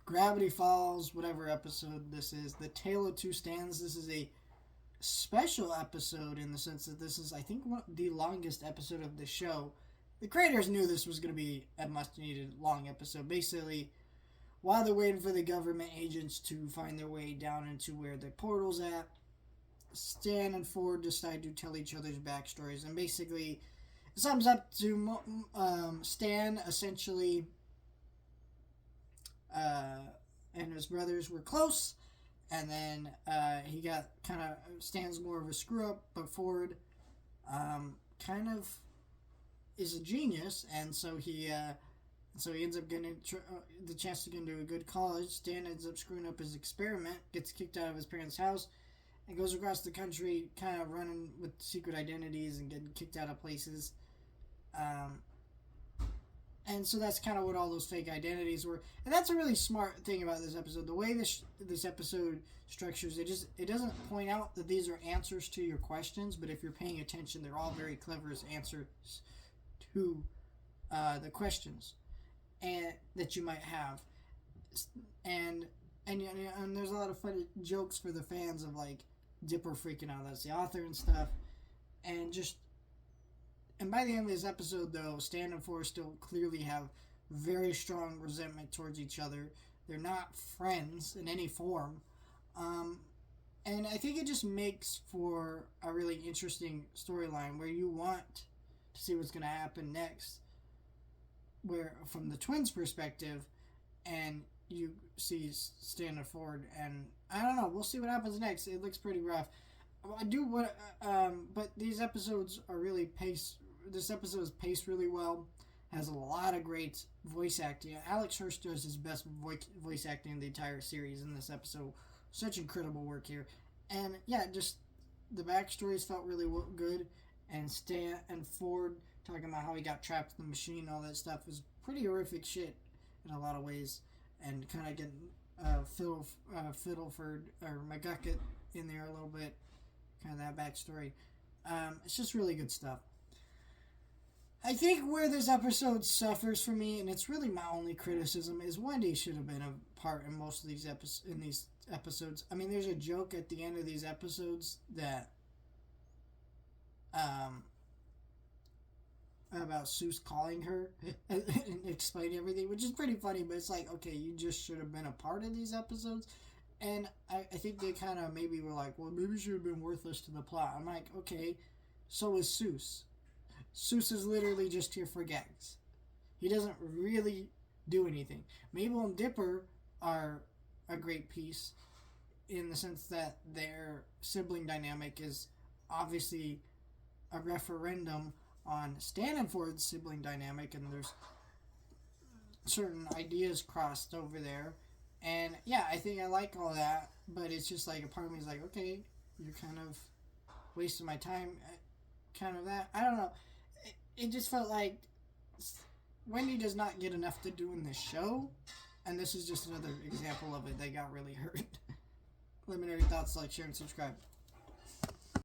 Gravity Falls, whatever episode this is, The Tale of Two Stands. This is a special episode in the sense that this is, I think, the longest episode of the show. The creators knew this was going to be a much-needed long episode. Basically, while they're waiting for the government agents to find their way down into where the portal's at, Stan and Ford decide to tell each other's backstories. And basically, it sums up to Stan essentially and his brothers were close. And then he got kind of, Stan's more of a screw up, but Ford kind of is a genius, and so he ends up getting the chance to get into a good college. Stan ends up screwing up his experiment, gets kicked out of his parents' house, and goes across the country, kind of running with secret identities and getting kicked out of places. And so that's kind of what all those fake identities were. And that's a really smart thing about this episode. The way this episode structures, it doesn't point out that these are answers to your questions, but if you're paying attention, they're all very clever as answers to the questions and that you might have. And there's a lot of funny jokes for the fans of like Dipper freaking out that's the author and stuff. And by the end of this episode, though, Stan and Ford still clearly have very strong resentment towards each other. They're not friends in any form. And I think it just makes for a really interesting storyline where you want to see what's going to happen next. Where, from the twins' perspective, and you see Stan and Ford, and I don't know, we'll see what happens next. It looks pretty rough. But these episodes are really paced. This episode is paced really well. Has a lot of great voice acting. Alex Hirsch does his best voice acting in the entire series in this episode. Such incredible work here. And yeah, just the backstories felt really good. And Stan and Ford talking about how he got trapped in the machine, all that stuff was pretty horrific shit in a lot of ways. And kind of getting Fiddleford or McGucket in there a little bit. Kind of that backstory. It's just really good stuff. I think where this episode suffers for me, and it's really my only criticism, is Wendy should have been a part in most of these episodes. I mean, there's a joke at the end of these episodes that about Seuss calling her and explaining everything, which is pretty funny, but it's like, okay, you just should have been a part of these episodes. And I think they kind of maybe were like, well, maybe it should have been worthless to the plot. I'm like, okay, so is Seuss. Seuss is literally just here for gags. He doesn't really do anything. Mabel and Dipper are a great piece in the sense that their sibling dynamic is obviously a referendum on Stan and Ford's sibling dynamic, and there's certain ideas crossed over there. And yeah, I think I like all that, but it's just like a part of me is like, okay, you're kind of wasting my time. Kind of that. I don't know. It just felt like Wendy does not get enough to do in this show, and this is just another example of it. They got really hurt. Let me know your thoughts, like, share, and subscribe.